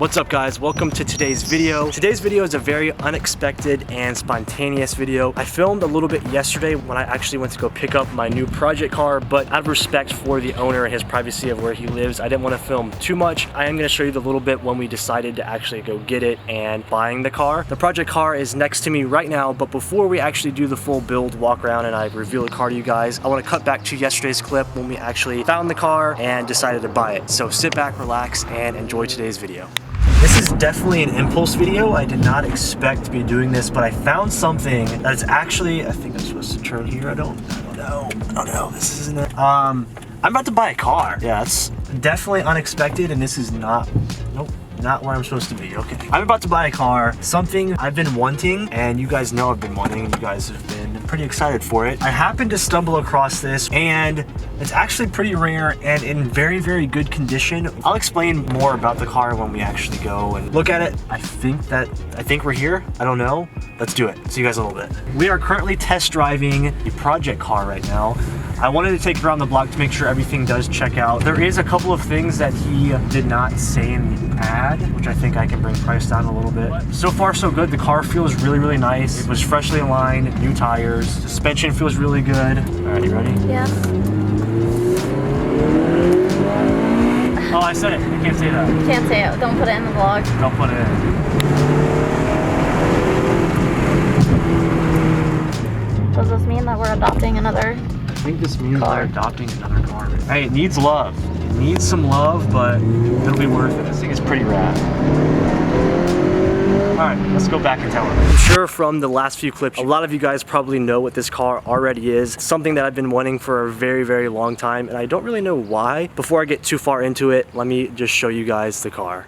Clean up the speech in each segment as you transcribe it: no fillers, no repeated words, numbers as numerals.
What's up guys, welcome to today's video. Today's video is a very unexpected and spontaneous video. I filmed a little bit yesterday when I actually went to go pick up my new project car, but out of respect for the owner and his privacy of where he lives, I didn't want to film too much. I am going to show you the little bit when we decided to actually go get it and buying the car. The project car is next to me right now, but before we actually do the full build walk around and I reveal the car to you guys, I want to cut back to yesterday's clip when we actually found the car and decided to buy it. So sit back, relax, and enjoy today's video. This is definitely an impulse video. I did not expect to be doing this, but I found something that's actually, I think I'm supposed to turn here. I don't know. This isn't it. I'm about to buy a car. Yeah, that's definitely unexpected, and this is not, nope, not where I'm supposed to be. Okay. I'm about to buy a car, something I've been wanting, and you guys know I've been wanting, and you guys have been pretty excited for it. I happened to stumble across this, and it's actually pretty rare and in very, very good condition. I'll explain more about the car when we actually go and look at it. I think we're here. I don't know. Let's do it. See you guys in a little bit. We are currently test driving a project car right now. I wanted to take it around the block to make sure everything does check out. There is a couple of things that he did not say in the ad, which I think I can bring price down a little bit. So far, so good. The car feels really, really nice. It was freshly aligned, new tires. Suspension feels really good. All right, you ready? Yeah. Oh, I said it. I can't say that. Can't say it. Don't put it in the vlog. Don't put it in. Does this mean that we're adopting another? I think this means we're adopting another car. Hey, it needs love. It needs some love, but it'll be worth it. This thing is pretty rad. All right, let's go back and tell her. I'm sure from the last few clips, a lot of you guys probably know what this car already is. Something that I've been wanting for a very, very long time, and I don't really know why. Before I get too far into it, let me just show you guys the car.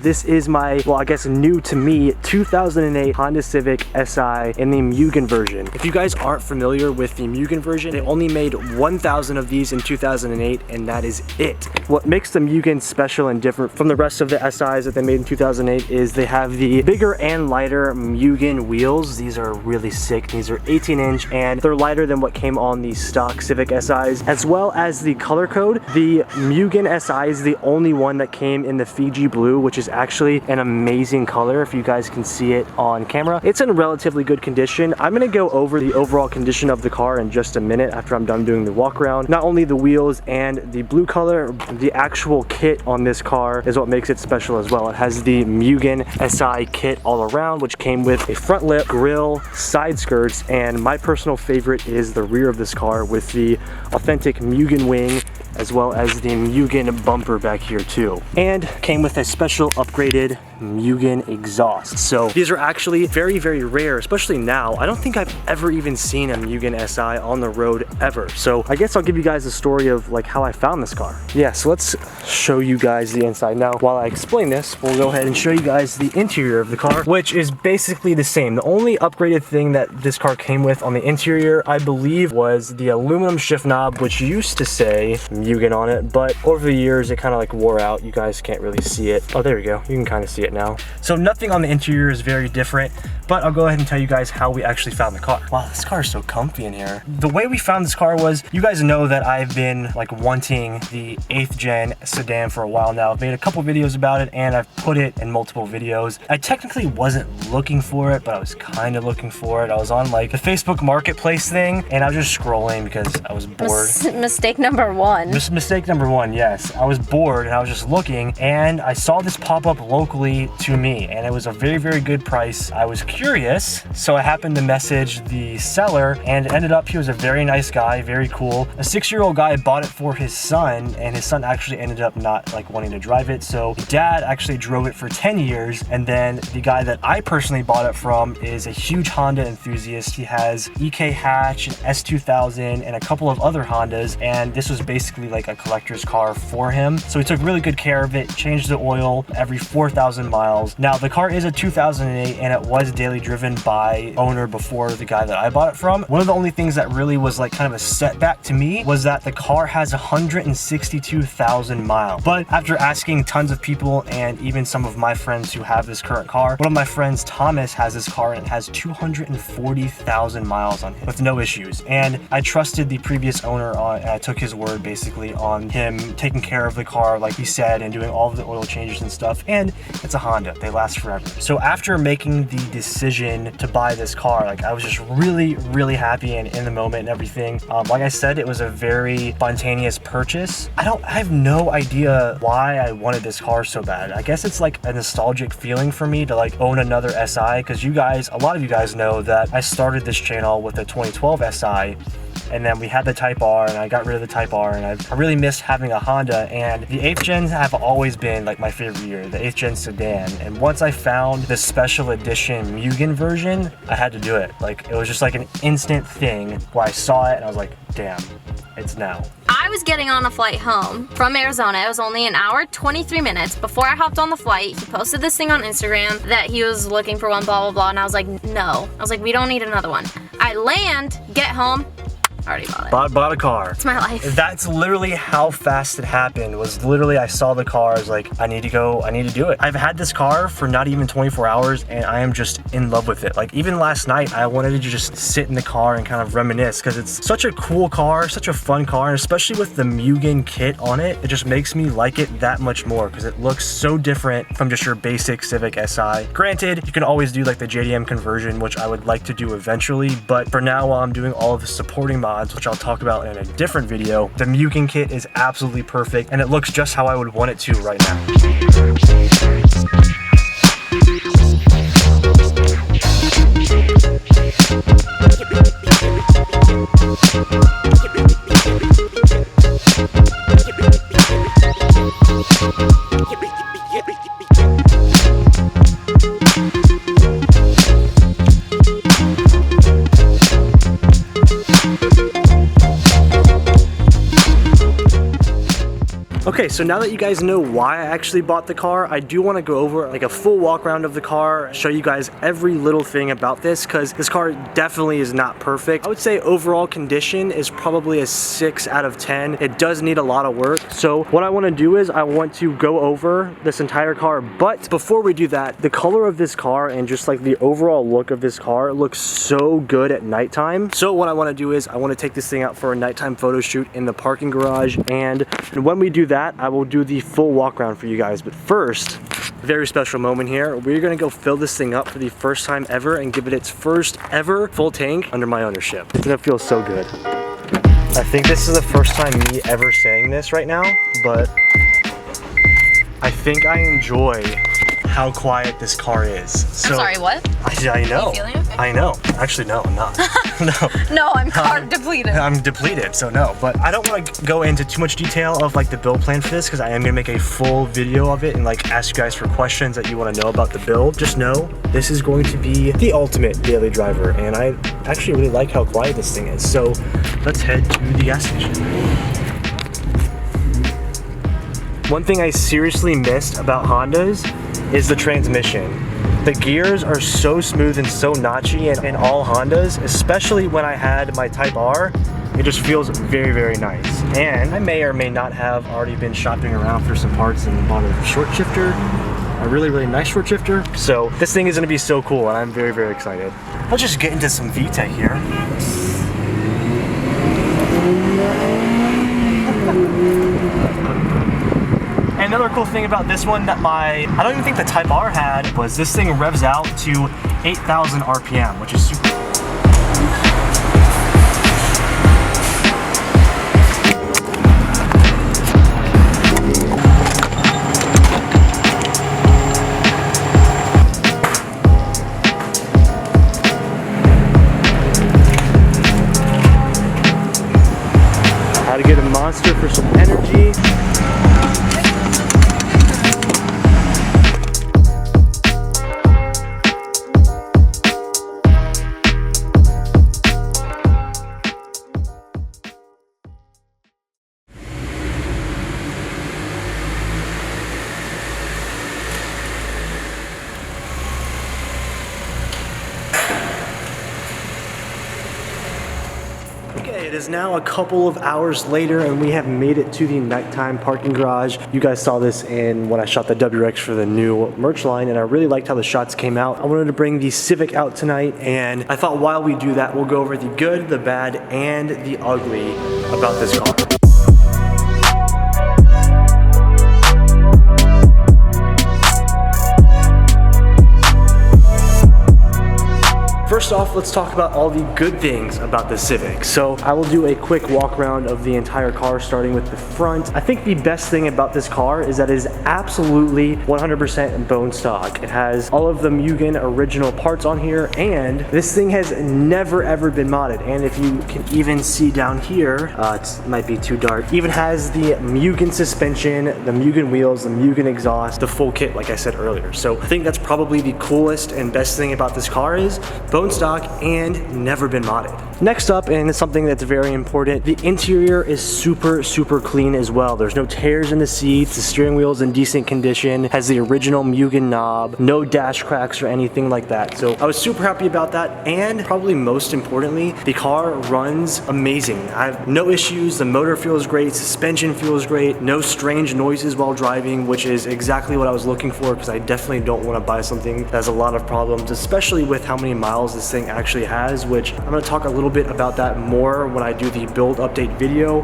This is my, well, I guess new to me, 2008 Honda Civic Si in the Mugen version. If you guys aren't familiar with the Mugen version, they only made 1,000 of these in 2008, and that is it. What makes the Mugen special and different from the rest of the SIs that they made in 2008 is they have the bigger and lighter Mugen wheels. These are really sick. These are 18-inch, and they're lighter than what came on the stock Civic SIs, as well as the color code. The Mugen Si is the only one that came in the Fiji blue, which is actually an amazing color if you guys can see it on camera. It's in relatively good condition. I'm gonna go over the overall condition of the car in just a minute after I'm done doing the walk around. Not only the wheels and the blue color, the actual kit on this car is what makes it special as well. It has the Mugen Si kit all around, which came with a front lip, grille, side skirts, and my personal favorite is the rear of this car with the authentic Mugen wing, as well as the Mugen bumper back here too. And came with a special upgraded Mugen exhaust. So these are actually very, very rare, especially now. I don't think I've ever even seen a Mugen Si on the road ever. So I guess I'll give you guys the story of like how I found this car. Yeah, so let's show you guys the inside. Now, while I explain this, we'll go ahead and show you guys the interior of the car, which is basically the same. The only upgraded thing that this car came with on the interior, I believe, was the aluminum shift knob, which used to say Mugen on it, but over the years it kind of like wore out. You guys can't really see it. Oh, there we go. You can kind of see it right now. So nothing on the interior is very different, but I'll go ahead and tell you guys how we actually found the car. Wow, this car is so comfy in here. The way we found this car was, you guys know that I've been like wanting the 8th gen sedan for a while now. I've made a couple videos about it and I've put it in multiple videos. I technically wasn't looking for it, but I was kind of looking for it. I was on like the Facebook Marketplace thing and I was just scrolling because I was bored. Mistake number one. Mistake number one, yes. I was bored and I was just looking and I saw this pop up locally to me and it was a very, very good price. I was curious, so I happened to message the seller and it ended up he was a very nice guy, very cool. A 6-year-old guy bought it for his son and his son actually ended up not like wanting to drive it. So dad actually drove it for 10 years and then the guy that I personally bought it from is a huge Honda enthusiast. He has EK Hatch, an S2000 and a couple of other Hondas, and this was basically like a collector's car for him. So he took really good care of it, changed the oil every 4,000 miles. Now the car is a 2008 and it was daily driven by owner before the guy that I bought it from. One of the only things that really was like kind of a setback to me was that the car has 162,000 miles. But after asking tons of people and even some of my friends who have this current car, one of my friends, Thomas, has this car and it has 240,000 miles on it with no issues. And I trusted the previous owner on, and I took his word basically on him taking care of the car like he said and doing all of the oil changes and stuff. And it's a Honda, they last forever. So after making the decision to buy this car, like I was just really, really happy and in the moment and everything. Like I said, it was a very spontaneous purchase. I have no idea why I wanted this car so bad. I guess it's like a nostalgic feeling for me to like own another SI, because you guys, a lot of you guys know that I started this channel with a 2012 SI. And then we had the Type R and I got rid of the Type R and I really missed having a Honda, and the 8th gens have always been like my favorite year, the 8th gen sedan. And once I found the special edition Mugen version, I had to do it. Like it was just like an instant thing where I saw it and I was like, damn, it's now. I was getting on a flight home from Arizona. It was only an hour, 23 minutes. Before I hopped on the flight, he posted this thing on Instagram that he was looking for one, blah, blah, blah. And I was like, no. I was like, we don't need another one. I land, get home, already bought it. Bought a car. It's my life. That's literally how fast it happened. Was literally I saw the car, I was like, I need to do it. I've had this car for not even 24 hours and I am just in love with it. Like even last night, I wanted to just sit in the car and kind of reminisce because it's such a cool car, such a fun car, and especially with the Mugen kit on it, it just makes me like it that much more because it looks so different from just your basic Civic Si. Granted, you can always do like the JDM conversion, which I would like to do eventually, but for now, while I'm doing all of the supporting mods, which I'll talk about in a different video, the Mugen kit is absolutely perfect and it looks just how I would want it to right now. Okay, so now that you guys know why I actually bought the car, I do want to go over like a full walk around of the car, show you guys every little thing about this, because this car definitely is not perfect. I would say overall condition is probably a 6 out of 10. It does need a lot of work. So what I want to do is I want to go over this entire car, but before we do that, the color of this car and just like the overall look of this car looks so good at nighttime. So what I want to do is I want to take this thing out for a nighttime photo shoot in the parking garage, and when we do that, I will do the full walk around for you guys. But first, very special moment here. We're gonna go fill this thing up for the first time ever and give it its first ever full tank under my ownership. It's gonna feel so good. I think this is the first time me ever saying this right now, but I think I enjoy how quiet this car is. So, I'm sorry, what? I know. Are you feeling okay? I know. Actually, no, I'm not. No. No, I'm carb depleted. I'm depleted, so no. But I don't want to go into too much detail of like the build plan for this because I am gonna make a full video of it and like ask you guys for questions that you want to know about the build. Just know this is going to be the ultimate daily driver, and I actually really like how quiet this thing is. So let's head to the gas station. One thing I seriously missed about Hondas is the transmission. The gears are so smooth and so notchy in all Hondas, especially when I had my Type R. It just feels very, very nice. And I may or may not have already been shopping around for some parts and bought a short shifter. a really, really nice short shifter. So this thing is gonna be so cool, and I'm very, very excited. Let's just get into some VTEC here. And another cool thing about this one that I don't even think the Type R had was this thing revs out to 8,000 RPM, which is super. How to get a Monster for some energy. It is now a couple of hours later and we have made it to the nighttime parking garage. You guys saw this in when I shot the WRX for the new merch line, and I really liked how the shots came out. I wanted to bring the Civic out tonight, and I thought while we do that, we'll go over the good, the bad, and the ugly about this car. First off, let's talk about all the good things about the Civic. So I will do a quick walk around of the entire car, starting with the front. I think the best thing about this car is that it is absolutely 100% bone stock. It has all of the Mugen original parts on here, and this thing has never ever been modded. And if you can even see down here, it might be too dark, even has the Mugen suspension, the Mugen wheels, the Mugen exhaust, the full kit like I said earlier. So I think that's probably the coolest and best thing about this car is bone stock and never been modded. Next up, and it's something that's very important, the interior is super clean as well. There's no tears in the seats, the steering wheel's in decent condition, has the original Mugen knob, no dash cracks or anything like that. So I was super happy about that, and probably most importantly, the car runs amazing. I have no issues, the motor feels great, suspension feels great, no strange noises while driving, which is exactly what I was looking for, because I definitely don't want to buy something that has a lot of problems, especially with how many miles this thing actually has, which I'm going to talk a little bit about that more when I do the build update video,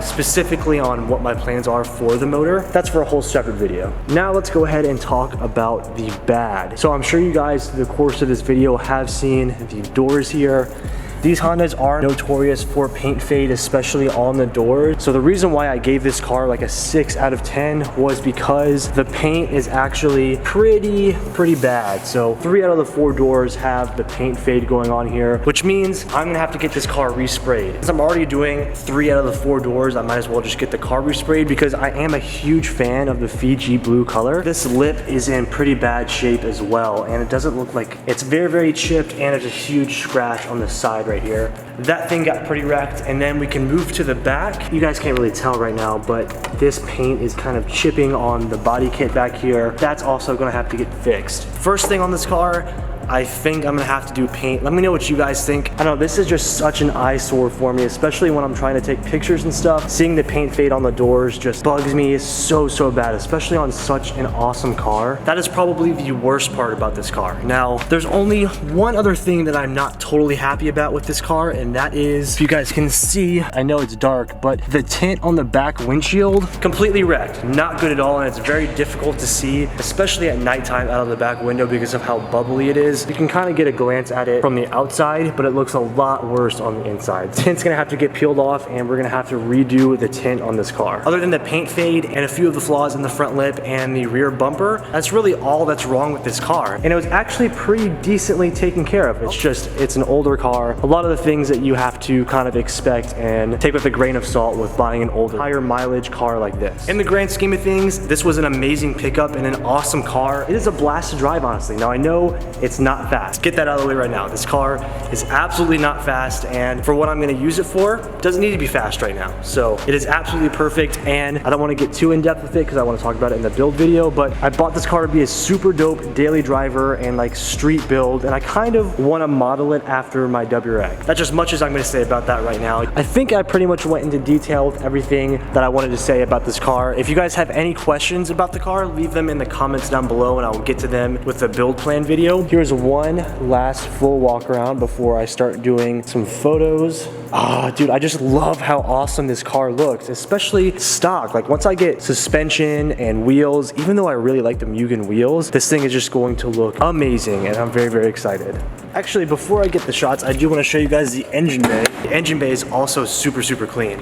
specifically on what my plans are for the motor. That's for a whole separate video. Now let's go ahead and talk about the bad. So I'm sure you guys through the course of this video have seen the doors here. These Hondas are notorious for paint fade, especially on the doors. So the reason why I gave this car like a 6 out of 10 was because the paint is actually pretty bad. So 3 out of the 4 doors have the paint fade going on here, which means I'm gonna have to get this car resprayed. Since I'm already doing 3 out of the 4 doors, I might as well just get the car resprayed, because I am a huge fan of the Fiji blue color. This lip is in pretty bad shape as well, and it doesn't look like, it's very chipped, and there's a huge scratch on the side right here. That thing got pretty wrecked, and then we can move to the back. You guys can't really tell right now, but this paint is kind of chipping on the body kit back here. That's also gonna have to get fixed. First thing on this car, I think I'm gonna have to do paint. Let me know what you guys think. I don't know, this is just such an eyesore for me, especially when I'm trying to take pictures and stuff. Seeing the paint fade on the doors just bugs me so bad, especially on such an awesome car. That is probably the worst part about this car. Now, there's only one other thing that I'm not totally happy about with this car, and that is, if you guys can see, I know it's dark, but the tint on the back windshield, completely wrecked. Not good at all, and it's very difficult to see, especially at nighttime out of the back window because of how bubbly it is. You can kind of get a glance at it from the outside, but it looks a lot worse on the inside. The tint's gonna have to get peeled off, and we're gonna have to redo the tint on this car. Other than the paint fade and a few of the flaws in the front lip and the rear bumper, that's really all that's wrong with this car. And it was actually pretty decently taken care of. It's just, it's an older car. A lot of the things that you have to kind of expect and take with a grain of salt with buying an older, higher mileage car like this. In the grand scheme of things, this was an amazing pickup and an awesome car. It is a blast to drive, honestly. Now I know it's not fast. Get that out of the way right now. This car is absolutely not fast, and for what I'm gonna use it for, it doesn't need to be fast right now. So it is absolutely perfect, and I don't wanna get too in depth with it because I wanna talk about it in the build video, but I bought this car to be a super dope daily driver and like street build, and I kind of wanna model it after my WRX. That's as much as I'm gonna say about that right now. I think I pretty much went into detail with everything that I wanted to say about this car. If you guys have any questions about the car, leave them in the comments down below and I will get to them with the build plan video. Here's one last full walk around before I start doing some photos. Ah, dude, I just love how awesome this car looks, especially stock. Like once I get suspension and wheels, even though I really like the Mugen wheels, this thing is just going to look amazing and I'm very, very excited. Actually, before I get the shots, I do want to show you guys the engine bay. The engine bay is also super, super clean.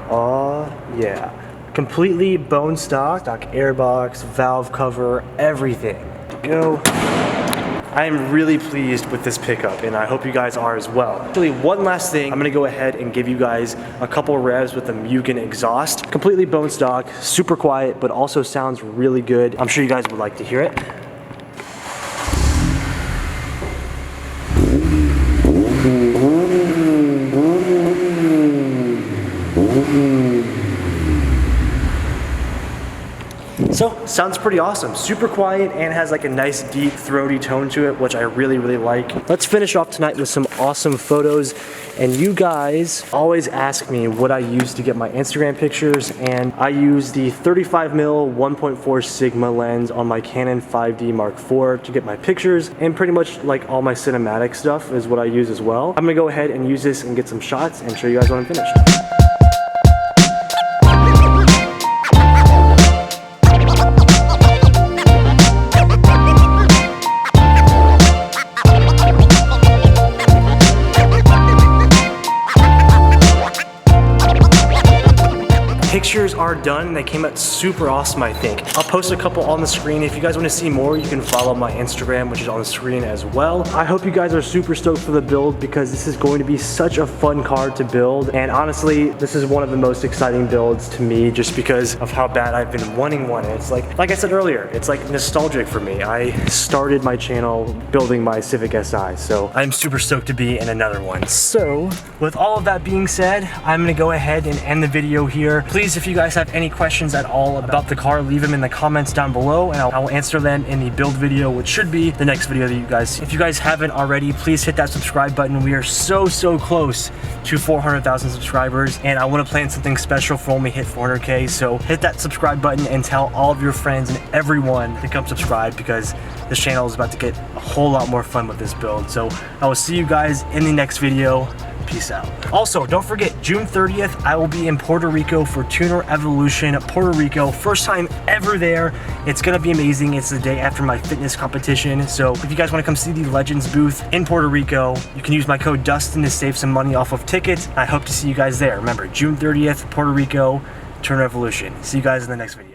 Oh, yeah. Completely bone stock airbox, valve cover, everything. Go. I am really pleased with this pickup and I hope you guys are as well. Actually, one last thing, I'm gonna go ahead and give you guys a couple revs with the Mugen exhaust. Completely bone stock, super quiet, but also sounds really good. I'm sure you guys would like to hear it. So, sounds pretty awesome. Super quiet and has like a nice deep throaty tone to it, which I really, really like. Let's finish off tonight with some awesome photos. And you guys always ask me what I use to get my Instagram pictures, and I use the 35mm 1.4 Sigma lens on my Canon 5D Mark IV to get my pictures, and pretty much like all my cinematic stuff is what I use as well. I'm gonna go ahead and use this and get some shots and show you guys when I'm finished. Pictures are done and they came out super awesome, I think. I'll post a couple on the screen. If you guys want to see more, you can follow my Instagram, which is on the screen as well. I hope you guys are super stoked for the build because this is going to be such a fun car to build. And honestly, this is one of the most exciting builds to me just because of how bad I've been wanting one. It's like I said earlier, it's like nostalgic for me. I started my channel building my Civic Si, so I'm super stoked to be in another one. So with all of that being said, I'm gonna go ahead and end the video here. Please, if you guys have any questions at all about the car, leave them in the comments down below and I will answer them in the build video, which should be the next video that you guys, if you guys haven't already, please hit that subscribe button. We are so close to 400,000 subscribers and I want to plan something special for when we hit 400K. So hit that subscribe button and tell all of your friends and everyone to come subscribe because this channel is about to get a whole lot more fun with this build. So I will see you guys in the next video. Peace out. Also, don't forget, June 30th, I will be in Puerto Rico for Tuner Evolution, Puerto Rico. First time ever there. It's gonna be amazing. It's the day after my fitness competition. So if you guys wanna come see the Legends booth in Puerto Rico, you can use my code Dustin to save some money off of tickets. I hope to see you guys there. Remember, June 30th, Puerto Rico, Tuner Evolution. See you guys in the next video.